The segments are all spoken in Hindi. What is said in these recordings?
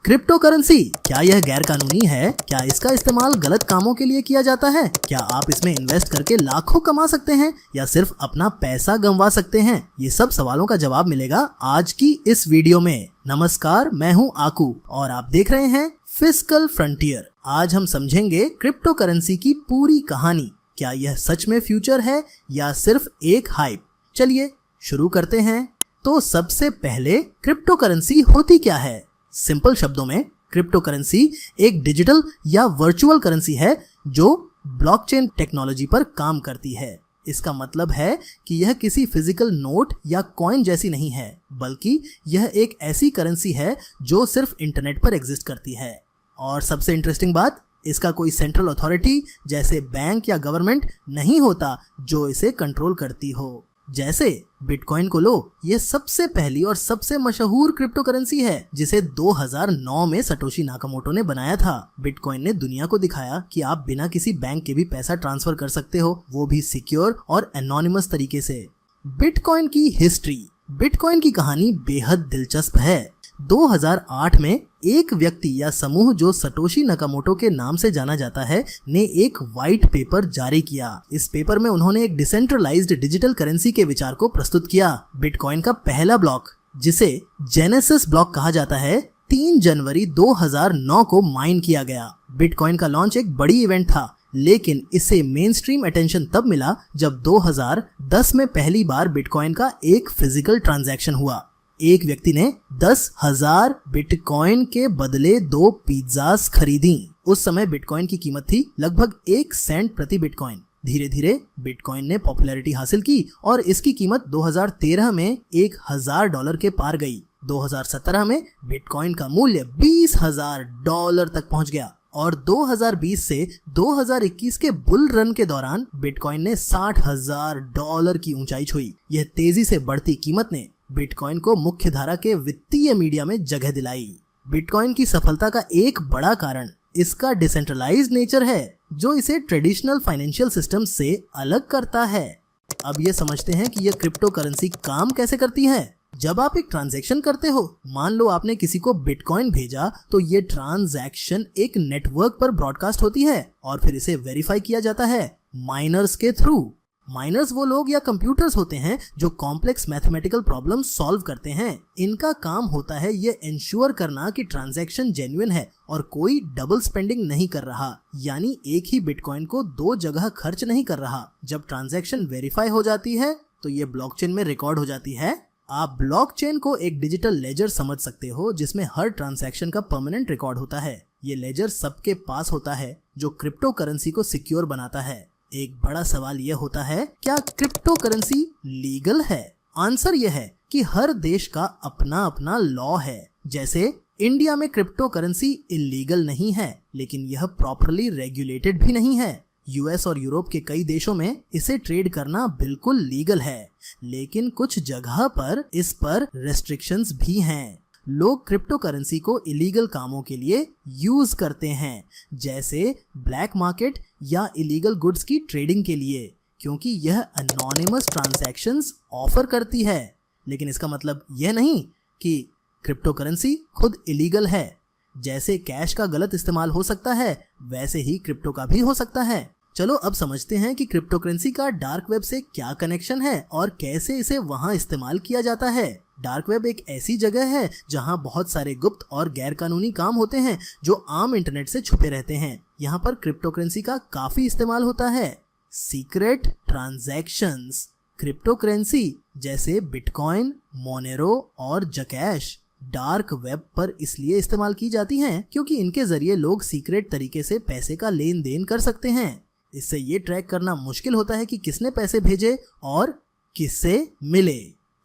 क्रिप्टो करेंसी, क्या यह गैर कानूनी है? क्या इसका इस्तेमाल गलत कामों के लिए किया जाता है? क्या आप इसमें इन्वेस्ट करके लाखों कमा सकते हैं या सिर्फ अपना पैसा गंवा सकते हैं? ये सब सवालों का जवाब मिलेगा आज की इस वीडियो में। नमस्कार, मैं हूं आकू और आप देख रहे हैं फिस्कल फ्रंटियर। आज हम समझेंगे क्रिप्टो करेंसी की पूरी कहानी। क्या यह सच में फ्यूचर है या सिर्फ एक हाइप? चलिए शुरू करते हैं। तो सबसे पहले क्रिप्टो करेंसी होती क्या है? सिंपल शब्दों में क्रिप्टो करेंसी एक डिजिटल या वर्चुअल करेंसी है जो ब्लॉकचेन टेक्नोलॉजी पर काम करती है। इसका मतलब है कि यह किसी फिजिकल नोट या कॉइन जैसी नहीं है, बल्कि यह एक ऐसी करेंसी है जो सिर्फ इंटरनेट पर एग्जिस्ट करती है। और सबसे इंटरेस्टिंग बात, इसका कोई सेंट्रल अथॉरिटी जैसे बैंक या गवर्नमेंट नहीं होता जो इसे कंट्रोल करती हो। जैसे बिटकॉइन को लो, यह सबसे पहली और सबसे मशहूर क्रिप्टो करेंसी है जिसे 2009 में सटोशी नाकामोटो ने बनाया था। बिटकॉइन ने दुनिया को दिखाया कि आप बिना किसी बैंक के भी पैसा ट्रांसफर कर सकते हो, वो भी सिक्योर और एनोनिमस तरीके से। बिटकॉइन की हिस्ट्री, बिटकॉइन की कहानी बेहद दिलचस्प है। 2008 में एक व्यक्ति या समूह जो सटोशी नाकामोटो के नाम से जाना जाता है ने एक व्हाइट पेपर जारी किया। इस पेपर में उन्होंने एक डिसेंट्रलाइज्ड डिजिटल करेंसी के विचार को प्रस्तुत किया। बिटकॉइन का पहला ब्लॉक, जिसे जेनेसिस ब्लॉक कहा जाता है, 3 जनवरी 2009 को माइन किया गया। बिटकॉइन का लॉन्च एक बड़ी इवेंट था, लेकिन इसे मेन स्ट्रीम अटेंशन तब मिला जब 2010 में पहली बार बिटकॉइन का एक फिजिकल ट्रांजैक्शन हुआ। एक व्यक्ति ने 10,000 बिटकॉइन के बदले 2 पिज्जास खरीदी। उस समय बिटकॉइन की कीमत थी लगभग 1 सेंट प्रति बिटकॉइन। धीरे धीरे बिटकॉइन ने पॉपुलैरिटी हासिल की और इसकी कीमत 2013 में $1,000 के पार गई। 2017 में बिटकॉइन का मूल्य $20,000 तक पहुंच गया और 2020 से 2021 के बुल रन के दौरान बिटकॉइन ने $60,000 की ऊंचाई छुई। यह तेजी से बढ़ती कीमत ने बिटकॉइन को मुख्य धारा के वित्तीय मीडिया में जगह दिलाई। बिटकॉइन की सफलता का एक बड़ा कारण इसका डिसेंट्रलाइज्ड नेचर है, जो इसे ट्रेडिशनल फाइनेंशियल सिस्टम से अलग करता है। अब ये समझते हैं कि यह क्रिप्टो करेंसी काम कैसे करती है। जब आप एक ट्रांजैक्शन करते हो, मान लो आपने किसी को बिटकॉइन भेजा, तो ये ट्रांजैक्शन एक नेटवर्क पर ब्रॉडकास्ट होती है और फिर इसे वेरीफाई किया जाता है माइनर्स के थ्रू। माइनर्स वो लोग या कंप्यूटर्स होते हैं जो कॉम्प्लेक्स मैथमेटिकल प्रॉब्लम सॉल्व करते हैं। इनका काम होता है ये इंश्योर करना कि ट्रांजैक्शन जेन्युइन है और कोई डबल स्पेंडिंग नहीं कर रहा, यानी एक ही बिटकॉइन को 2 जगह खर्च नहीं कर रहा। जब ट्रांजैक्शन वेरीफाई हो जाती है तो ये ब्लॉकचेन में रिकॉर्ड हो जाती है। आप ब्लॉकचेन को एक डिजिटल लेजर समझ सकते हो जिसमें हर ट्रांजैक्शन का परमानेंट रिकॉर्ड होता है। ये लेजर सबके पास होता है, जो क्रिप्टो करेंसी को सिक्योर बनाता है। एक बड़ा सवाल यह होता है, क्या क्रिप्टो करेंसी लीगल है? आंसर यह है कि हर देश का अपना अपना लॉ है। जैसे इंडिया में क्रिप्टो करेंसी इलीगल नहीं है, लेकिन यह प्रॉपरली रेगुलेटेड भी नहीं है। यूएस और यूरोप के कई देशों में इसे ट्रेड करना बिल्कुल लीगल है, लेकिन कुछ जगह पर इस पर रेस्ट्रिक्शंस भी हैं। लोग क्रिप्टो करेंसी को इलीगल कामों के लिए यूज करते हैं, जैसे ब्लैक मार्केट या इलीगल गुड्स की ट्रेडिंग के लिए, क्योंकि यह एनोनिमस ट्रांजैक्शंस ऑफर करती है। लेकिन इसका मतलब यह नहीं कि क्रिप्टो करेंसी खुद इलीगल है। जैसे कैश का गलत इस्तेमाल हो सकता है, वैसे ही क्रिप्टो का भी हो सकता है। चलो अब समझते हैं कि क्रिप्टो करेंसी का डार्क वेब से क्या कनेक्शन है और कैसे इसे वहां इस्तेमाल किया जाता है। डार्क वेब एक ऐसी जगह है जहां बहुत सारे गुप्त और गैर कानूनी काम होते हैं जो आम इंटरनेट से छुपे रहते हैं। यहाँ पर क्रिप्टो करेंसी का काफी इस्तेमाल होता है। सीक्रेट ट्रांजैक्शंस, क्रिप्टो करेंसी जैसे बिटकॉइन, मोनेरो और जकैश डार्क वेब पर इसलिए इस्तेमाल की जाती हैं क्योंकि इनके जरिए लोग सीक्रेट तरीके से पैसे का लेन देन कर सकते हैं। इससे ये ट्रैक करना मुश्किल होता है कि किसने पैसे भेजे और किससे मिले।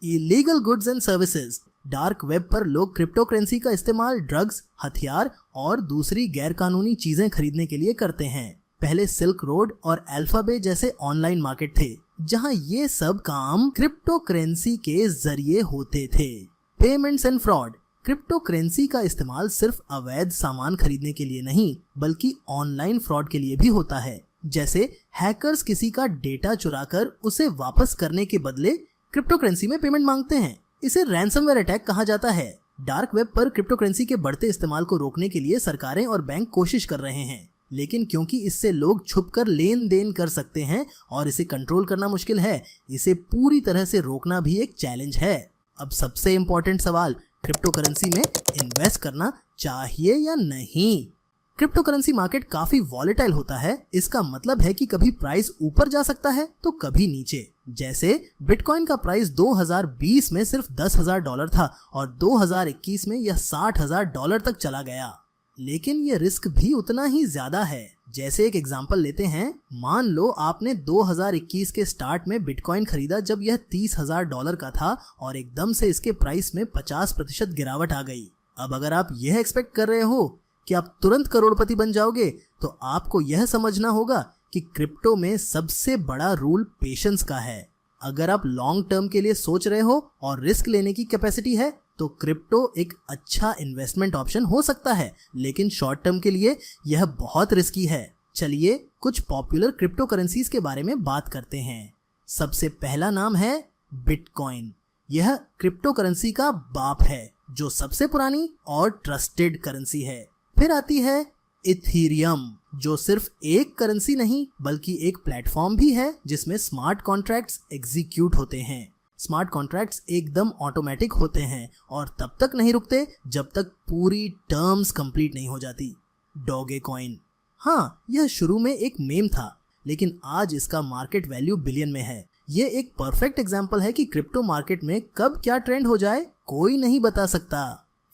Illegal goods and services, dark web पर लोग क्रिप्टो करेंसी का इस्तेमाल ड्रग्स, हथियार और दूसरी गैर कानूनी चीजें खरीदने के लिए करते हैं। पहले सिल्क रोड और अल्फाबे जैसे ऑनलाइन मार्केट थे जहां ये सब काम क्रिप्टो करेंसी के जरिए होते थे। Payments and fraud, crypto currency का इस्तेमाल सिर्फ अवैध सामान खरीदने के लिए नहीं, बल्कि ऑनलाइन फ्रॉड के लिए भी होता है। जैसे हैकर्स किसी का डेटा चुराकर उसे वापस करने के बदले क्रिप्टो करेंसी में पेमेंट मांगते हैं। इसे रैंसमवेयर अटैक कहा जाता है। डार्क वेब पर क्रिप्टो करेंसी के बढ़ते इस्तेमाल को रोकने के लिए सरकारें और बैंक कोशिश कर रहे हैं, लेकिन क्योंकि इससे लोग छुपकर लेन देन कर सकते हैं और इसे कंट्रोल करना मुश्किल है, इसे पूरी तरह से रोकना भी एक चैलेंज है। अब सबसे इम्पोर्टेंट सवाल, क्रिप्टो करेंसी में इन्वेस्ट करना चाहिए या नहीं? क्रिप्टो करेंसी मार्केट काफी वॉलेटाइल होता है। इसका मतलब है कि कभी प्राइस ऊपर जा सकता है तो कभी नीचे। जैसे बिटकॉइन का प्राइस 2020 में सिर्फ $10,000 था और 2021 में यह $60,000 तक चला गया। लेकिन यह रिस्क भी उतना ही ज्यादा है। जैसे एक एग्जांपल लेते हैं, मान लो आपने 2021 के स्टार्ट में बिटकॉइन खरीदा जब यह $30,000 का था और एकदम से इसके प्राइस में 50% गिरावट आ गई। अब अगर आप यह एक्सपेक्ट कर रहे हो कि आप तुरंत करोड़पति बन जाओगे, तो आपको यह समझना होगा कि क्रिप्टो में सबसे बड़ा रूल पेशेंस का है। अगर आप लॉन्ग टर्म के लिए सोच रहे हो और रिस्क लेने की कैपेसिटी है, तो क्रिप्टो एक अच्छा इन्वेस्टमेंट ऑप्शन हो सकता है, लेकिन शॉर्ट टर्म के लिए यह बहुत रिस्की है। चलिए कुछ पॉपुलर क्रिप्टो करेंसीज के बारे में बात करते हैं। सबसे पहला नाम है बिटकॉइन। यह क्रिप्टो करेंसी का बाप है, जो सबसे पुरानी और ट्रस्टेड करेंसी है। फिर आती है इथीरियम, जो सिर्फ एक करेंसी नहीं बल्कि एक प्लेटफॉर्म भी है जिसमें स्मार्ट कॉन्ट्रैक्ट्स एग्जीक्यूट होते हैं। स्मार्ट कॉन्ट्रैक्ट्स एकदम ऑटोमेटिक होते हैं और तब तक नहीं रुकते जब तक पूरी टर्म्स कंप्लीट नहीं हो जाती। डॉगेकॉइन, हाँ, यह शुरू में एक मेम था, लेकिन आज इसका मार्केट वैल्यू बिलियन में है। ये एक परफेक्ट एग्जांपल है कि क्रिप्टो मार्केट में कब क्या ट्रेंड हो जाए कोई नहीं बता सकता।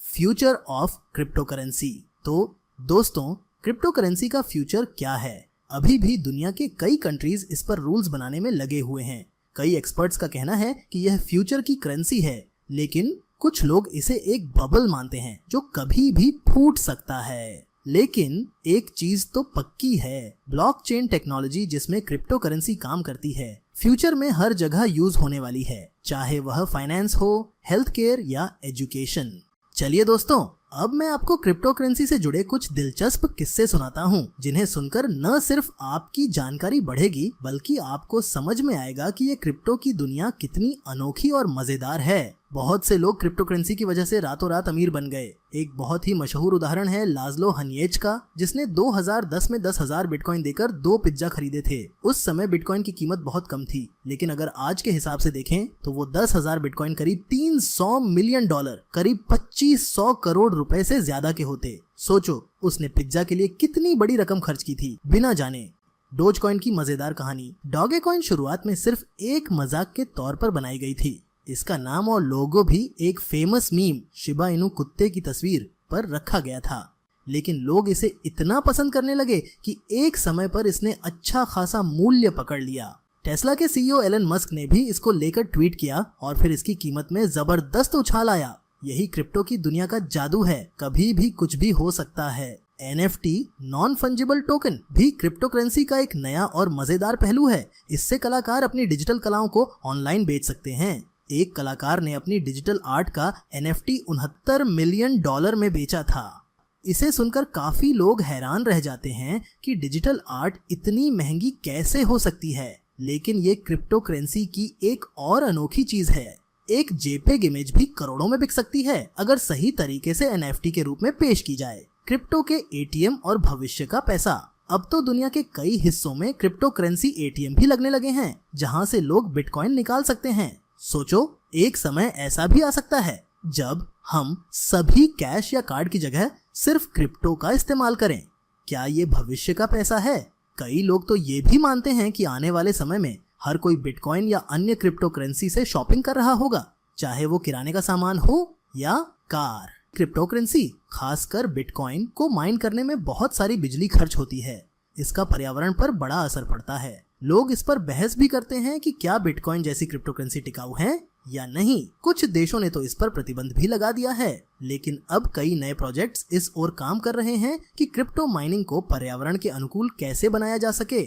Future of crypto currency. तो दोस्तों, क्रिप्टो करेंसी का फ्यूचर क्या है? अभी भी दुनिया के कई कंट्रीज इस पर रूल्स बनाने में लगे हुए हैं। कई एक्सपर्ट्स का कहना है कि यह फ्यूचर की करेंसी है, लेकिन कुछ लोग इसे एक बबल मानते हैं जो कभी भी फूट सकता है। लेकिन एक चीज तो पक्की है, ब्लॉकचेन टेक्नोलॉजी जिसमें क्रिप्टो करेंसी काम करती है, फ्यूचर में हर जगह यूज होने वाली है, चाहे वह फाइनेंस हो, हेल्थ केयर या एजुकेशन। चलिए दोस्तों, अब मैं आपको क्रिप्टो करेंसी से जुड़े कुछ दिलचस्प किस्से सुनाता हूँ, जिन्हें सुनकर न सिर्फ आपकी जानकारी बढ़ेगी बल्कि आपको समझ में आएगा कि ये क्रिप्टो की दुनिया कितनी अनोखी और मजेदार है। बहुत से लोग क्रिप्टो करेंसी की वजह से रातों रात अमीर बन गए। एक बहुत ही मशहूर उदाहरण है लाज़लो हनिएज का, जिसने 2010 में 10,000 बिटकॉइन देकर 2 पिज्जा खरीदे थे। उस समय बिटकॉइन की कीमत बहुत कम थी, लेकिन अगर आज के हिसाब से देखें तो वो 10,000 बिटकॉइन करीब $300 मिलियन, करीब 2500 करोड़ रुपए से ज्यादा के होते। सोचो, उसने पिज्जा के लिए कितनी बड़ी रकम खर्च की थी बिना जाने। डोजकॉइन की मजेदार कहानी। डॉगेकॉइन शुरुआत में सिर्फ एक मजाक के तौर पर बनाई गई थी। इसका नाम और लोगो भी एक फेमस मीम, शिबा इनू कुत्ते की तस्वीर, पर रखा गया था। लेकिन लोग इसे इतना पसंद करने लगे कि एक समय पर इसने अच्छा खासा मूल्य पकड़ लिया। टेस्ला के सीईओ एलन मस्क ने भी इसको लेकर ट्वीट किया और फिर इसकी कीमत में जबरदस्त उछाल आया। यही क्रिप्टो की दुनिया का जादू है, कभी भी कुछ भी हो सकता है। NFT, नॉन फंजिबल टोकन, भी क्रिप्टो करेंसी का एक नया और मजेदार पहलू है। इससे कलाकार अपनी डिजिटल कलाओं को ऑनलाइन बेच सकते हैं। एक कलाकार ने अपनी डिजिटल आर्ट का NFT $69 मिलियन में बेचा था। इसे सुनकर काफी लोग हैरान रह जाते हैं कि डिजिटल आर्ट इतनी महंगी कैसे हो सकती है, लेकिन ये क्रिप्टो करेंसी की एक और अनोखी चीज है। एक JPEG इमेज भी करोड़ों में बिक सकती है अगर सही तरीके से NFT के रूप में पेश की जाए। क्रिप्टो के ATM और भविष्य का पैसा। अब तो दुनिया के कई हिस्सों में क्रिप्टो करेंसी ATM भी लगने लगे हैं, जहां से लोग बिटकॉइन निकाल सकते हैं। सोचो, एक समय ऐसा भी आ सकता है जब हम सभी कैश या कार्ड की जगह सिर्फ क्रिप्टो का इस्तेमाल करें। क्या ये भविष्य का पैसा है? कई लोग तो ये भी मानते हैं कि आने वाले समय में हर कोई बिटकॉइन या अन्य क्रिप्टो करेंसी से शॉपिंग कर रहा होगा, चाहे वो किराने का सामान हो या कार। क्रिप्टो करेंसी, खासकर बिटकॉइन को माइन करने में बहुत सारी बिजली खर्च होती है। इसका पर्यावरण पर बड़ा असर पड़ता है। लोग इस पर बहस भी करते हैं कि क्या बिटकॉइन जैसी क्रिप्टो करेंसी टिकाऊ है या नहीं। कुछ देशों ने तो इस पर प्रतिबंध भी लगा दिया है, लेकिन अब कई नए प्रोजेक्ट्स इस ओर काम कर रहे हैं कि क्रिप्टो माइनिंग को पर्यावरण के अनुकूल कैसे बनाया जा सके।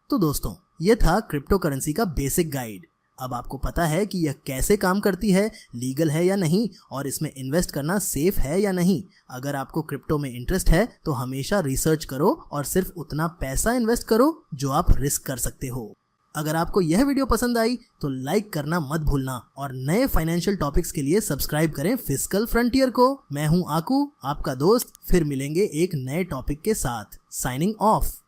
तो दोस्तों, ये था क्रिप्टो करेंसी का बेसिक गाइड। अब आपको पता है कि यह कैसे काम करती है, लीगल है या नहीं, और इसमें इन्वेस्ट करना सेफ है या नहीं। अगर आपको क्रिप्टो में इंटरेस्ट है तो हमेशा रिसर्च करो और सिर्फ उतना पैसा इन्वेस्ट करो जो आप रिस्क कर सकते हो। अगर आपको यह वीडियो पसंद आई तो लाइक करना मत भूलना और नए फाइनेंशियल टॉपिक्स के लिए सब्सक्राइब करें फिस्कल फ्रंटियर को। मैं हूं आकू, आपका दोस्त। फिर मिलेंगे एक नए टॉपिक के साथ। Signing off.